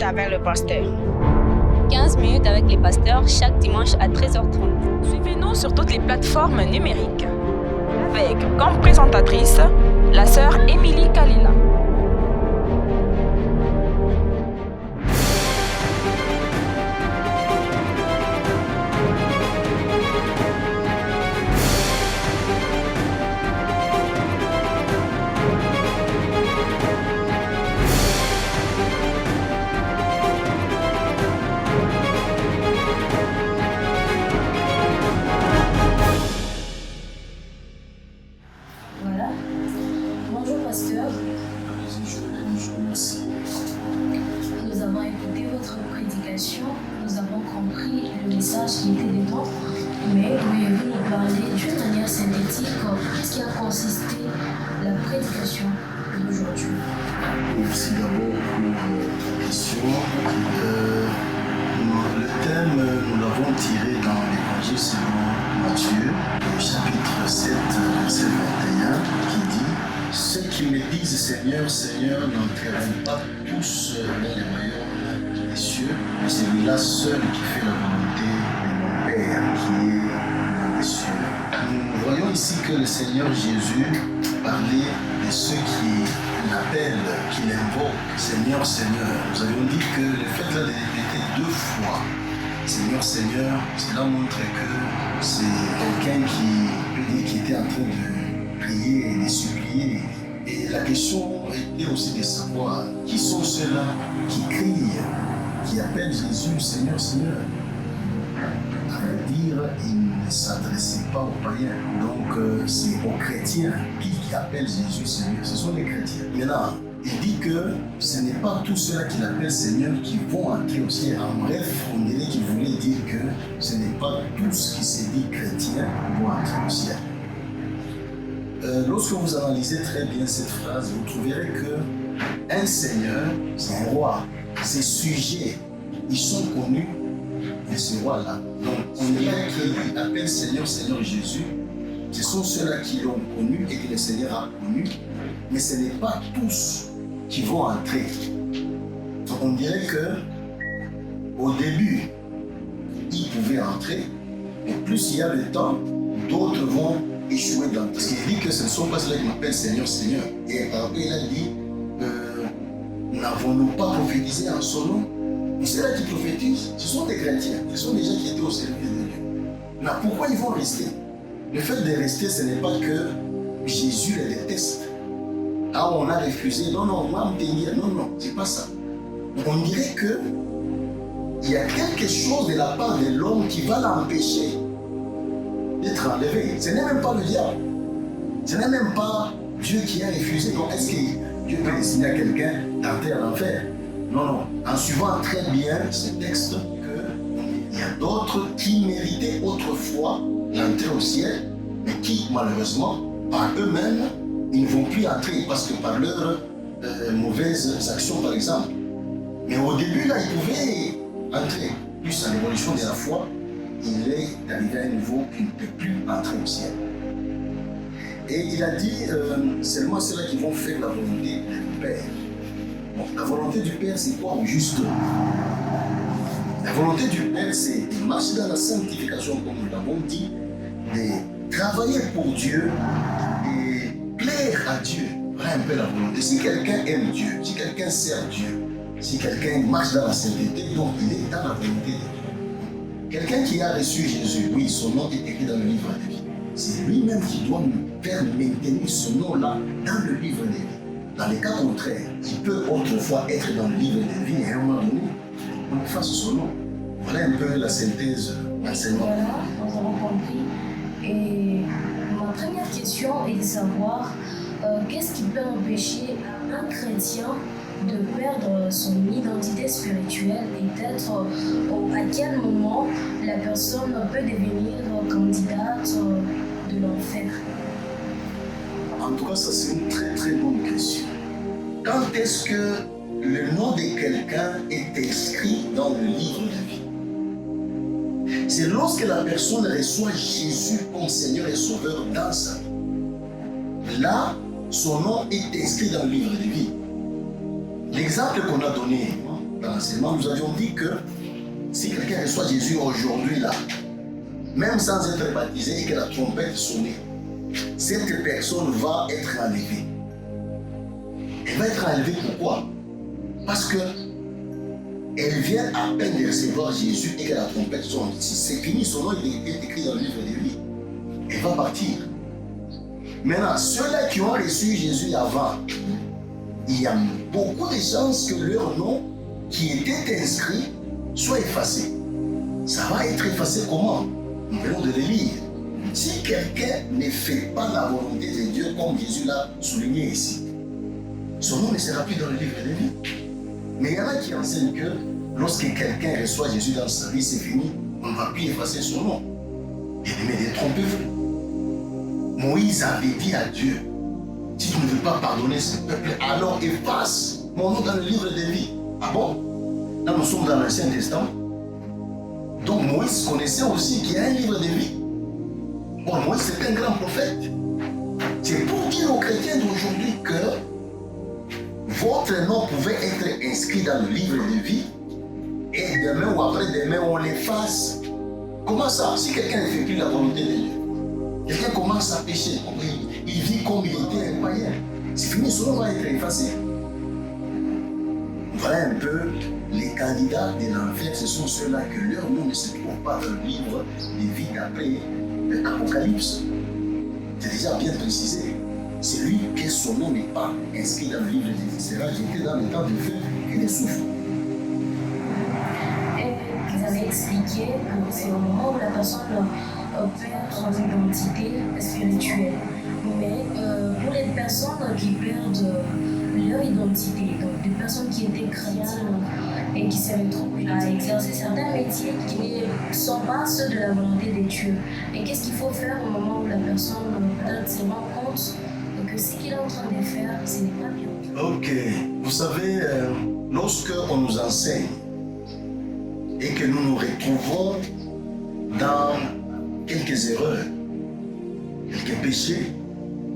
minutes avec le pasteur. 15 minutes avec les pasteurs chaque dimanche à 13h30. Suivez-nous sur toutes les plateformes numériques. Avec comme présentatrice, la sœur Émilie Kalila. Voilà. Bonjour pasteur. Merci. Nous avons écouté votre prédication. Nous avons compris le message qui était dedans. Mais pouvez-vous nous parler d'une manière synthétique qu'est-ce qui a consisté la prédication d'aujourd'hui? Merci d'abord pour la question. Le thème, nous l'avons tiré dans l'Évangile selon Matthieu, chapitre 7, verset 21, qui dit « Ceux qui me disent Seigneur, Seigneur n'entreront pas tous dans les royaumes des cieux, mais celui-là seul qui fait la volonté de mon Père qui est dans les cieux. » Nous voyons ici que le Seigneur Jésus parlait de ceux qui l'appellent, qui l'invoquent, Seigneur, Seigneur. Nous avions dit que le fait là de répéter 2 fois Seigneur, Seigneur, cela montre que c'est quelqu'un qui était en train de prier et de supplier. Et la question était aussi de savoir qui sont ceux-là qui crient, qui appellent Jésus Seigneur, Seigneur. À vrai dire, il ne s'adressait pas aux païens. Donc c'est aux chrétiens qui appellent Jésus Seigneur. Ce sont les chrétiens. Maintenant, il dit que ce n'est pas tous ceux-là qui l'appellent Seigneur qui vont entrer au ciel. En bref, on dirait qu'il voulait dire que ce n'est pas tous qui se disent chrétiens qui vont entrer au ciel. Lorsque vous analysez très bien cette phrase, vous trouverez que un Seigneur, c'est un roi. Ses sujets, ils sont connus de ce roi-là. Donc, on dirait qu'il appelle Seigneur, Seigneur Jésus. Ce sont ceux-là qui l'ont connu et que le Seigneur a connu. Mais ce n'est pas tous qui vont entrer. Donc on dirait que au début, ils pouvaient entrer, et plus il y a le temps, d'autres vont échouer dans. Parce qu'il dit que ce ne sont pas ceux-là qui m'appellent Seigneur, Seigneur. Et après il a dit, n'avons-nous pas prophétisé en son nom? Mais ceux-là qui prophétisent, ce sont des chrétiens, ce sont des gens qui étaient au service de Dieu. Maintenant, pourquoi ils vont rester? Le fait de rester, ce n'est pas que Jésus les déteste. Ah, on a refusé. Non, non, moi, non, c'est pas ça. On dirait que il y a quelque chose de la part de l'homme qui va l'empêcher d'être enlevé. Ce n'est même pas le diable. Ce n'est même pas Dieu qui a refusé. Donc, est-ce que Dieu peut destiner à quelqu'un d'entrer en enfer? Non, non. En suivant très bien ce texte, qu'il y a d'autres qui méritaient autrefois l'entrée au ciel, mais qui, malheureusement, par eux-mêmes, ils ne vont plus entrer parce que par leurs mauvaises actions, par exemple. Mais au début, là, ils pouvaient entrer. Plus à l'évolution de la foi, il est arrivé à un niveau qu'il ne peut plus entrer au ciel. Et il a dit seulement ceux-là qui vont faire la volonté du Père. Bon, la volonté du Père, c'est quoi au juste? La volonté du Père, c'est de marcher dans la sanctification, comme nous l'avons dit, de travailler pour Dieu, plaire à Dieu. Voilà un peu la volonté. Si quelqu'un aime Dieu, si quelqu'un sert Dieu, si quelqu'un marche dans la sainteté, donc il est dans la volonté de Dieu. Quelqu'un qui a reçu Jésus, oui, son nom est écrit dans le livre de vie. C'est lui-même qui doit nous faire maintenir ce nom-là dans le livre de vie. Dans les cas contraires, il peut autrefois être dans le livre de vie et à un moment donné, on efface son nom. Voilà un peu la synthèse d'enseignement. Voilà, nous avons compris. Et ma première question est de savoir qu'est-ce qui peut empêcher un chrétien de perdre son identité spirituelle et d'être à quel moment la personne peut devenir candidate de l'enfer? En tout cas, ça c'est une très très bonne question. Quand est-ce que le nom de quelqu'un est inscrit dans le livre de vie? C'est lorsque la personne reçoit Jésus comme Seigneur et Sauveur dans sa vie. Là, son nom est inscrit dans le livre de vie. L'exemple qu'on a donné, dans l'enseignement, nous avions dit que si quelqu'un reçoit Jésus aujourd'hui là, même sans être baptisé et que la trompette sonne, cette personne va être enlevée. Elle va être enlevée pourquoi? Parce que elle vient à peine de recevoir Jésus et que la trompette sonne. Si c'est fini, son nom est écrit dans le livre de vie. Elle va partir. Maintenant, ceux-là qui ont reçu Jésus avant, il y a beaucoup de chances que leur nom qui était inscrit soit effacé. Ça va être effacé comment? Nous venons de le lire. Si quelqu'un ne fait pas la volonté de Dieu comme Jésus l'a souligné ici, son nom ne sera plus dans le livre de vie. Mais il y en a qui enseignent que lorsque quelqu'un reçoit Jésus dans sa vie, c'est fini, on ne va plus effacer son nom. Bien-aimé, détrompez-vous. Moïse avait dit à Dieu, si tu ne veux pas pardonner ce peuple, alors efface mon nom dans le livre de vie. Ah bon? Là, nous sommes dans l'Ancien Testament. Donc Moïse connaissait aussi qu'il y a un livre de vie. Bon, Moïse c'est un grand prophète. C'est pour dire aux chrétiens d'aujourd'hui que votre nom pouvait être inscrit dans le livre de vie et demain ou après-demain on l'efface. Comment ça? Si quelqu'un ne fait plus la volonté de Dieu, quelqu'un commence à pécher, il vit comme il était un païen, c'est fini, son nom va être effacé. Voilà un peu les candidats de l'enfer, ce sont ceux-là que leur nom ne se trouve pas dans le livre de vie d'après l'Apocalypse. C'est déjà bien précisé. Celui que son nom n'est pas inscrit dans le livre de vie sera jeté dans le temps de feu et de souffle. Et vous avez expliqué que c'est au moment où la personne perd son identité spirituelle. Mais pour les personnes qui perdent leur identité, donc des personnes qui étaient chrétiennes et qui se retrouvent à exercer certains métiers qui ne sont pas ceux de la volonté de Dieu. Et qu'est-ce qu'il faut faire au moment où la personne peut-être se rend compte que ce qu'il est en train de faire, ce n'est pas bien? Ok, vous savez, lorsque on nous enseigne et que nous nous retrouvons dans quelques erreurs, quelques péchés,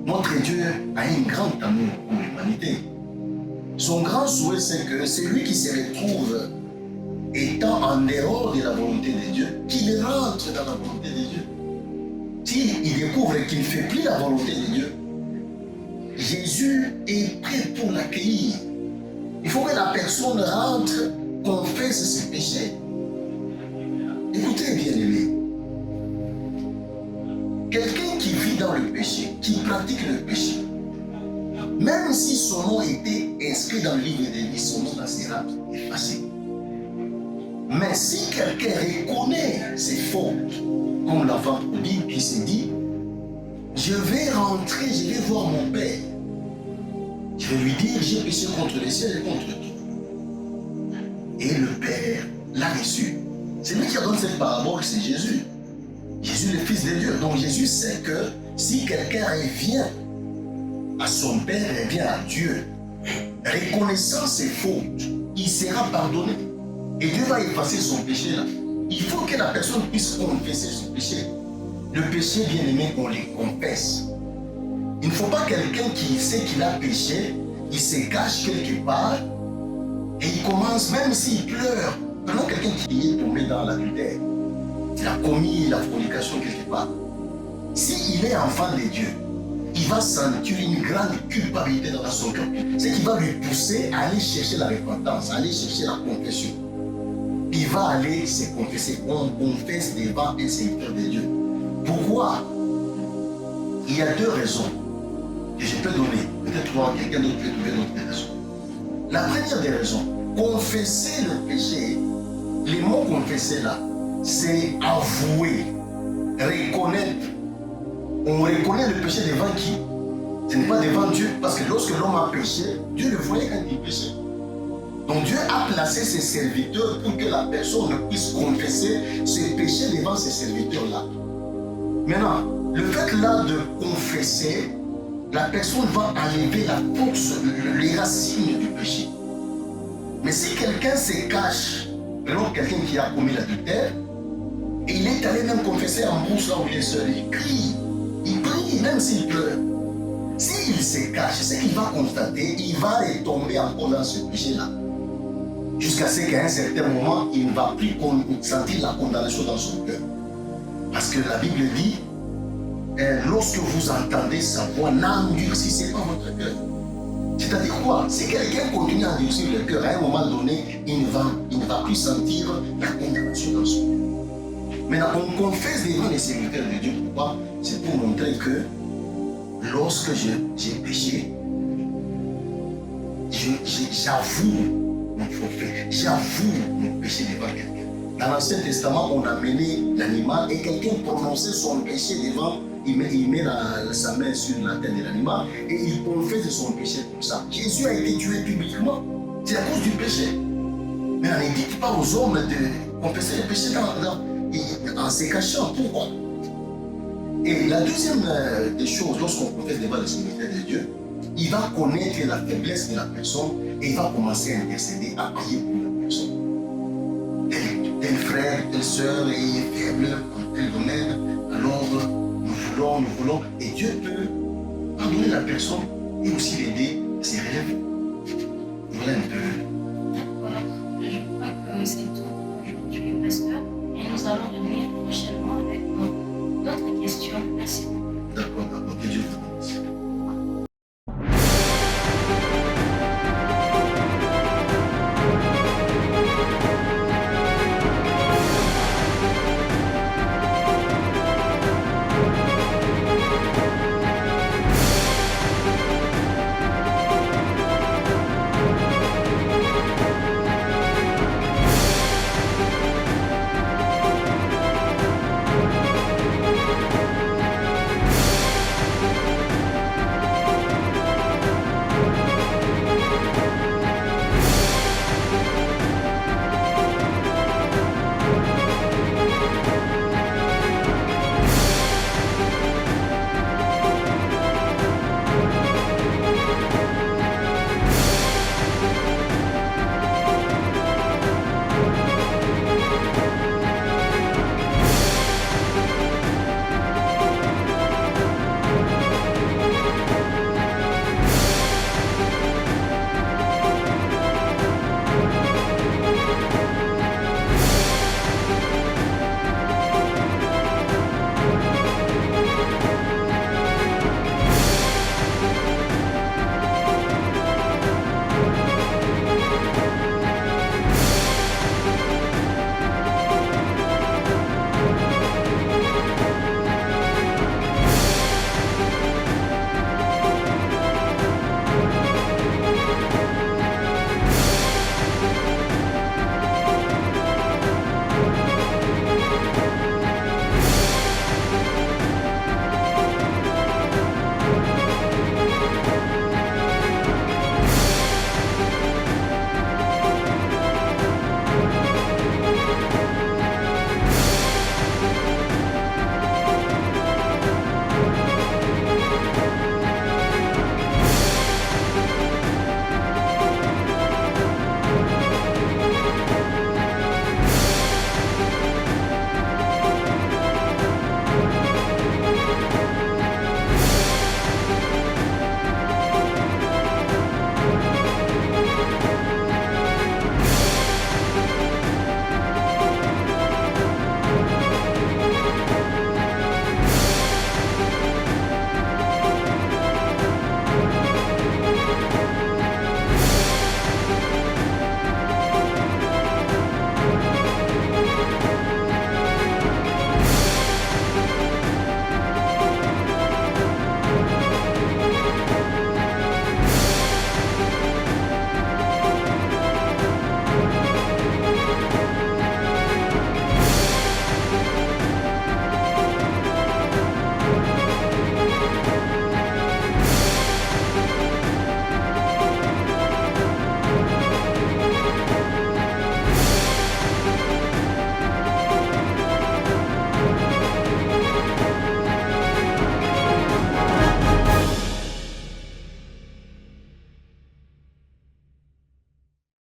notre Dieu a un grand amour pour l'humanité. Son grand souhait, c'est que celui qui se retrouve étant en dehors de la volonté de Dieu, qu'il rentre dans la volonté de Dieu. S'il découvre qu'il ne fait plus la volonté de Dieu, Jésus est prêt pour l'accueillir. Il faut que la personne rentre, confesse ses péchés. Écoutez, bien-aimés, quelqu'un qui vit dans le péché, qui pratique le péché, même si son nom était inscrit dans le livre de vie, son nom sera effacé. Mais si quelqu'un reconnaît ses fautes, comme l'enfant prodigue qui s'est dit, je vais rentrer, je vais voir mon Père. Je vais lui dire, j'ai péché contre le ciel et contre toi. Et le Père l'a reçu. C'est lui qui a donné cette parabole, c'est Jésus. Jésus, le Fils de Dieu. Donc Jésus sait que si quelqu'un revient à son Père, revient à Dieu, reconnaissant ses fautes, il sera pardonné. Et Dieu va effacer son péché là. Il faut que la personne puisse confesser son péché. Le péché, bien aimé, on les confesse. Il ne faut pas quelqu'un qui sait qu'il a péché, il se cache quelque part et il commence, même s'il pleure, prenons quelqu'un qui est tombé dans l'adultère, il a commis la fornication quelque part. S'il est enfant de Dieu, il va sentir une grande culpabilité dans son cœur. Ce qui va lui pousser à aller chercher la repentance, à aller chercher la confession. Il va aller se confesser. On confesse devant un serviteur de Dieu. Pourquoi? Il y a deux raisons que je peux donner. Peut-être quelqu'un d'autre peut trouver d'autres raisons. La première des raisons, confesser le péché, les mots confesser là, c'est avouer, reconnaître. On reconnaît le péché devant qui? Ce n'est pas devant Dieu, parce que lorsque l'homme a péché, Dieu le voyait quand il péchait. Donc Dieu a placé ses serviteurs pour que la personne puisse confesser ses péchés devant ces serviteurs-là. Maintenant, le fait là de confesser, la personne va enlever la force, les racines du péché. Mais si quelqu'un se cache, prenons quelqu'un qui a commis l'adultère, et il est allé même confesser en bouche là où il est seul, il crie, même s'il pleure. S'il se cache, c'est qu'il va constater, il va retomber encore dans ce péché-là. jusqu'à ce qu'à un certain moment, il ne va plus sentir la condamnation dans son cœur. Parce que la Bible dit, lorsque vous entendez sa voix, n'endurcissez pas votre cœur. C'est-à-dire quoi? Si quelqu'un continue à endurcir le cœur, à un moment donné, il ne va plus sentir la condamnation dans son cœur. Maintenant, on confesse devant les serviteurs de Dieu. Pourquoi? C'est pour montrer que lorsque j'ai péché, j'avoue mon forfait, j'avoue mon péché devant quelqu'un. Dans l'Ancien Testament, on a mené l'animal et quelqu'un prononçait son péché devant, il met sa main sur la tête de l'animal et il confesse son péché comme ça. Jésus a été tué publiquement, c'est à cause du péché. Mais on ne dit pas aux hommes de confesser le péché en se cachant. Pourquoi? Et la deuxième des choses, lorsqu'on confesse devant le serviteur de Dieu, il va connaître la faiblesse de la personne et il va commencer à intercéder, à prier pour la personne. Tel frère, telle sœur est faible dans tel domaine, alors nous voulons, et Dieu peut pardonner la personne et aussi l'aider à se relever.